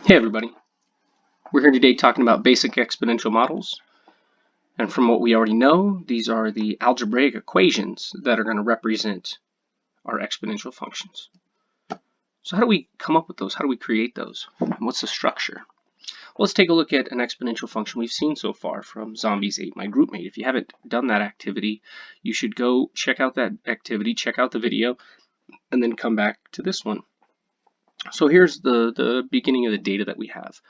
Hey everybody, we're here today talking about basic exponential models, and from what we already know, these are the algebraic equations that are going to represent our exponential functions. So how do we come up with those? How do we create those? And what's the structure? Well, let's take a look at an exponential function we've seen so far from Zombies Ate My Groupmate. If you haven't done that activity, you should go check out that activity, check out the video, and then come back to this one. So here's the beginning of the data that we have.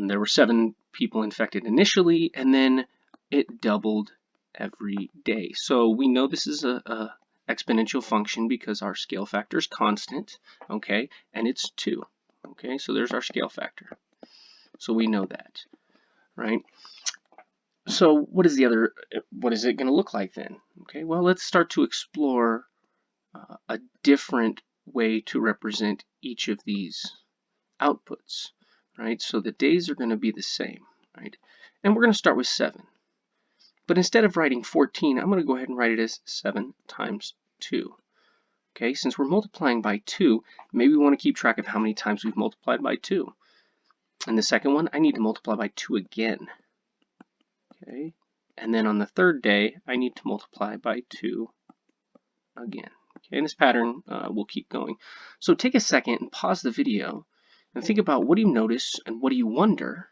There were 7 people infected initially, and then it doubled every day. So we know this is a exponential function because our scale factor is constant, okay, and it's 2. Okay, so there's our scale factor. So we know that, right? So what is it going to look like then? Okay, well, let's start to explore a different way to represent each of these outputs. Right? So the days are going to be the same, right? And we're going to start with 7. But instead of writing 14, I'm going to go ahead and write it as 7 times 2. Okay, since we're multiplying by 2, maybe we want to keep track of how many times we've multiplied by 2. And the second one, I need to multiply by 2 again. Okay, and then on the third day, I need to multiply by 2 again. Okay, and this pattern will keep going. So take a second and pause the video and think about what do you notice and what do you wonder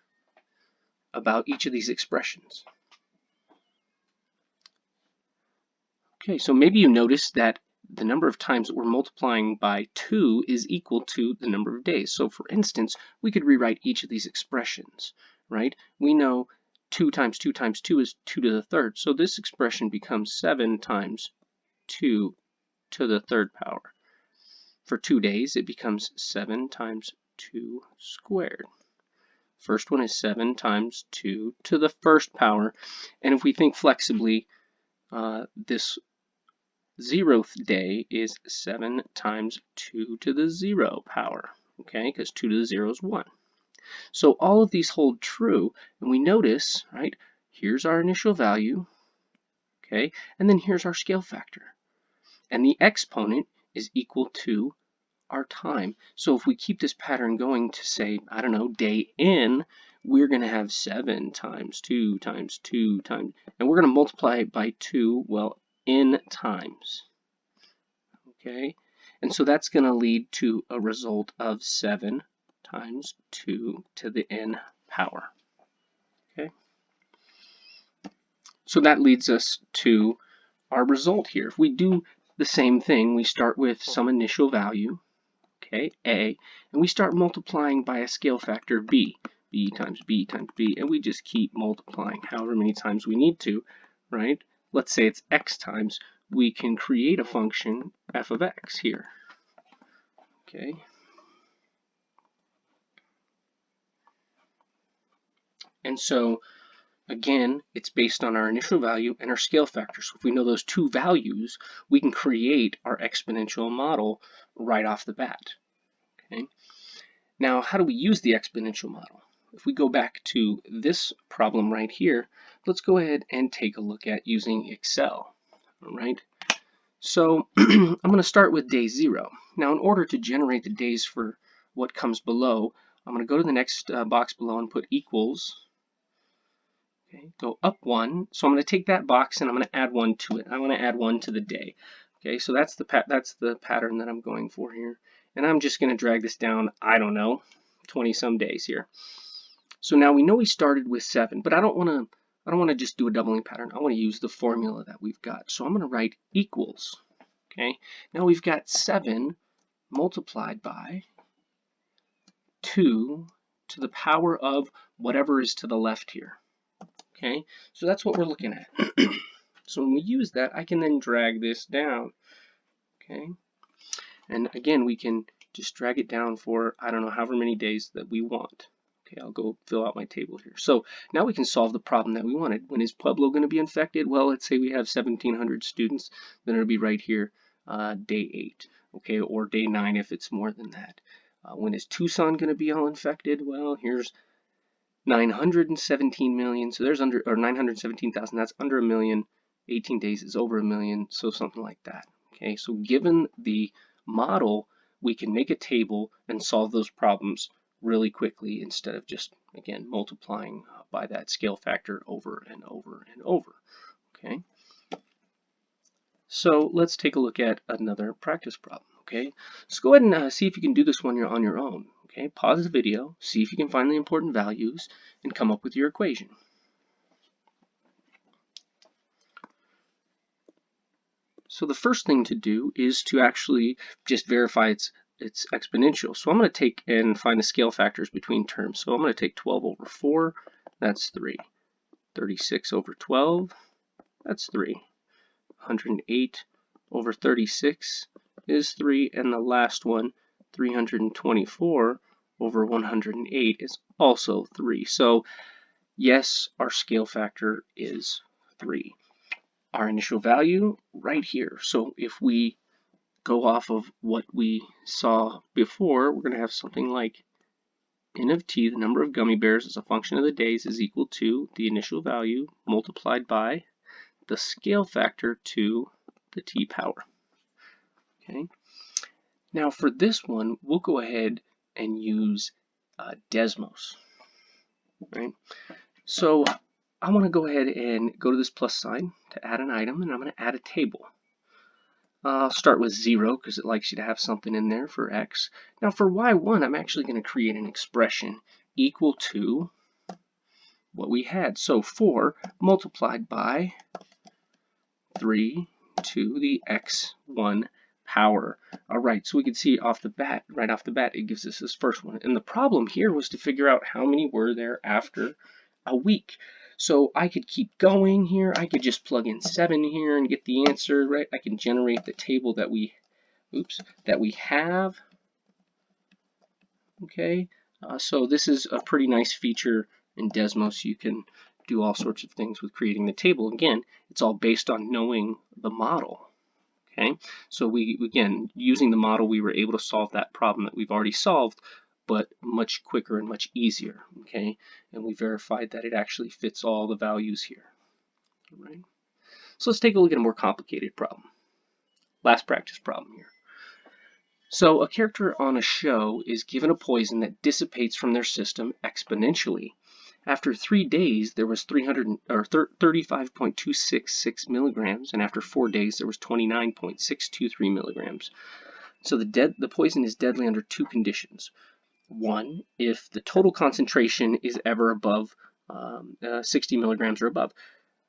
about each of these expressions. Okay, so maybe you notice that the number of times that we're multiplying by 2 is equal to the number of days. So for instance, we could rewrite each of these expressions, right? We know 2 times 2 times 2 is 2 to the third. So this expression becomes 7 times 2 to the third power. For 2 days, it becomes 7 times 2 squared. First one is 7 times 2 to the first power. And if we think flexibly, this 0th day is 7 times 2 to the 0 power, okay, because 2 to the 0 is 1. So all of these hold true, and we notice, right, here's our initial value, okay, and then here's our scale factor. And the exponent is equal to our time. So if we keep this pattern going to say, I don't know, day n, we're going to have 7 times 2 times 2 times, and we're going to multiply it by 2, well, n times. Okay, and so that's going to lead to a result of 7 times 2 to the n power. Okay, so that leads us to our result here. If we do the same thing, we start with some initial value, okay, a, and we start multiplying by a scale factor b times b times b, and we just keep multiplying however many times we need to, right? Let's say it's x times, we can create a function f of x here, okay? And so, again, it's based on our initial value and our scale factor. So if we know those two values, we can create our exponential model right off the bat. Okay. Now, how do we use the exponential model? If we go back to this problem right here, let's go ahead and take a look at using Excel. All right. So I'm going to start with day 0. Now, in order to generate the days for what comes below, I'm going to go to the next box below and put equals. Okay, go up 1. So I'm going to take that box and I'm going to add 1 to it. I want to add 1 to the day. Okay, so that's the pattern that I'm going for here. And I'm just going to drag this down, I don't know, 20 some days here. So now we know we started with 7, but I don't want to just do a doubling pattern. I want to use the formula that we've got. So I'm going to write equals. Okay, now we've got 7 multiplied by 2 to the power of whatever is to the left here. Okay, so that's what we're looking at. So when we use that, I can then drag this down. Okay, and again, we can just drag it down for, I don't know, however many days that we want. Okay, I'll go fill out my table here. So now we can solve the problem that we wanted. When is Pueblo going to be infected? Well, let's say we have 1,700 students, then it'll be right here, day 8, okay, or day 9 if it's more than that. When is Tucson going to be all infected? Well, here's 917 million, so there's under, or 917,000, that's under a million. 18 days is over a million, so something like that. Okay, so given the model, we can make a table and solve those problems really quickly instead of just, again, multiplying by that scale factor over and over and over. Okay. So let's take a look at another practice problem. Okay. So go ahead and see if you can do this one on your own. Okay. Pause the video, see if you can find the important values, and come up with your equation. So the first thing to do is to actually just verify it's exponential. So I'm going to take and find the scale factors between terms. So I'm going to take 12 over 4, that's 3. 36 over 12, that's 3. 108 over 36 is 3. And the last one, 324 over 108 is also 3. So yes, our scale factor is 3. Our initial value right here. So if we go off of what we saw before, we're going to have something like n of t, the number of gummy bears as a function of the days, is equal to the initial value multiplied by the scale factor to the t power. Okay. Now for this one, we'll go ahead and use Desmos. Right. So I want to go ahead and go to this plus sign to add an item, and I'm going to add a table. I'll start with 0 because it likes you to have something in there for x. Now for y1, I'm actually going to create an expression equal to what we had. So 4 multiplied by 3 to the x1 power. All right, so we can see right off the bat, it gives us this first one. And the problem here was to figure out how many were there after a week. So I could keep going here. I could just plug in 7 here and get the answer, right? I can generate the table that we have. Okay, so this is a pretty nice feature in Desmos. You can do all sorts of things with creating the table. Again, it's all based on knowing the model. Okay, so again, using the model, we were able to solve that problem that we've already solved, but much quicker and much easier. Okay, and we verified that it actually fits all the values here. All right, so let's take a look at a more complicated problem. Last practice problem here. So a character on a show is given a poison that dissipates from their system exponentially. After 3 days, there was 35.266 milligrams, and after 4 days, there was 29.623 milligrams. So the poison is deadly under 2 conditions. One, if the total concentration is ever above 60 milligrams or above.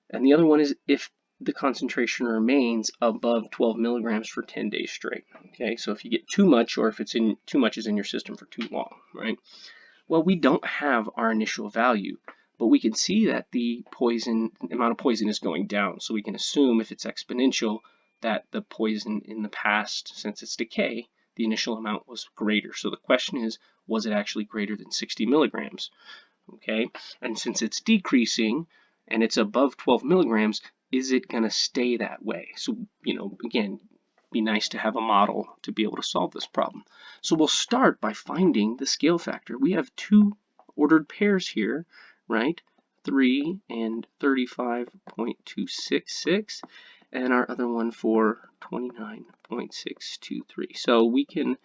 And the other one is if the concentration remains above 12 milligrams for 10 days straight. Okay, so if you get too much, or if too much is in your system for too long, right? Well, we don't have our initial value, but we can see that the amount of poison is going down. So we can assume if it's exponential that the poison in the past, since it's decay, the initial amount was greater. So the question is, was it actually greater than 60 milligrams? Okay, and since it's decreasing and it's above 12 milligrams, is it going to stay that way? So, again, be nice to have a model to be able to solve this problem. So we'll start by finding the scale factor. We have 2 ordered pairs here, right? 3 and 35.266, and our other one for 29.623. So we can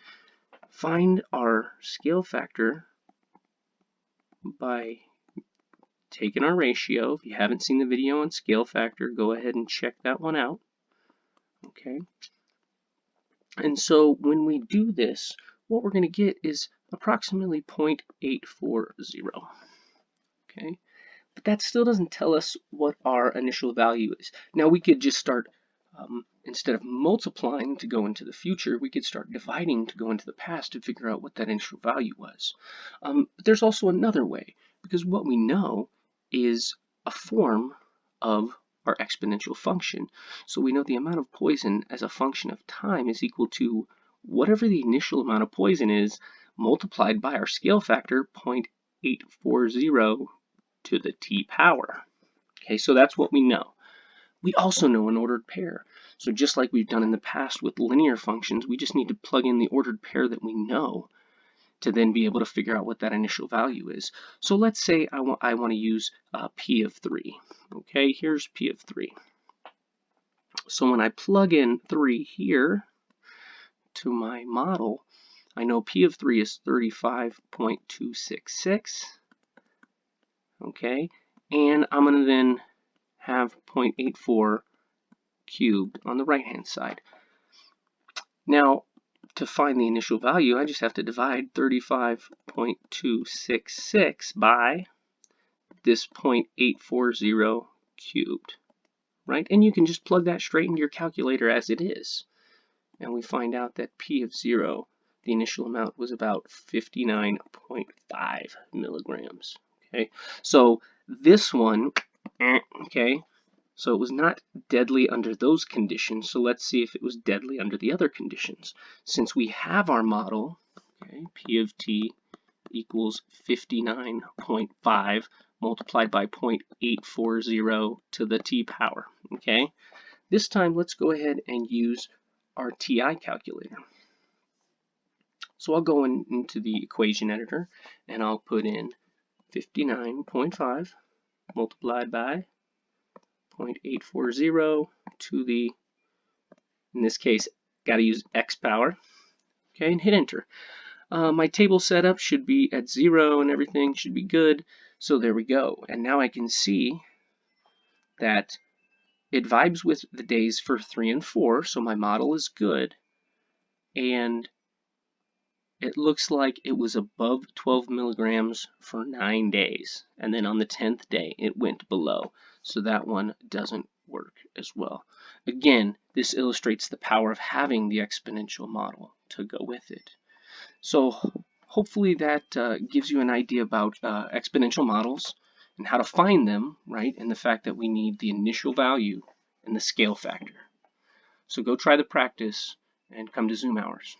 find our scale factor by taking our ratio. If you haven't seen the video on scale factor, go ahead and check that one out. Okay. And so when we do this, what we're going to get is approximately 0.840. Okay. But that still doesn't tell us what our initial value is. Now we could just start, instead of multiplying to go into the future, we could start dividing to go into the past to figure out what that initial value was. But there's also another way, because what we know is a form of our exponential function. So we know the amount of poison as a function of time is equal to whatever the initial amount of poison is multiplied by our scale factor, 0.840 to the t power. Okay, so that's what we know. We also know an ordered pair. So just like we've done in the past with linear functions, we just need to plug in the ordered pair that we know to then be able to figure out what that initial value is. So let's say I want to use P of 3. Okay, here's P of 3. So when I plug in 3 here to my model, I know P of 3 is 35.266. Okay, and I'm going to then have 0.84 cubed on the right-hand side. Now, to find the initial value, I just have to divide 35.266 by this 0.840 cubed, right? And you can just plug that straight into your calculator as it is. And we find out that P of 0, the initial amount, was about 59.5 milligrams. Okay, so this one, okay, so it was not deadly under those conditions. So let's see if it was deadly under the other conditions. Since we have our model, okay, P of t equals 59.5 multiplied by 0.840 to the t power. Okay, this time let's go ahead and use our TI calculator. So I'll go into the equation editor and I'll put in 59.5 multiplied by 0.840 to the, in this case, got to use x power, okay, and hit enter. My table setup should be at 0 and everything should be good, so there we go. And now I can see that it vibes with the days for 3 and 4, so my model is good, and it looks like it was above 12 milligrams for 9 days, and then on the 10th day it went below, so that one doesn't work as well. Again, this illustrates the power of having the exponential model to go with it. So hopefully that gives you an idea about exponential models and how to find them, right, and the fact that we need the initial value and the scale factor. So go try the practice and come to Zoom hours.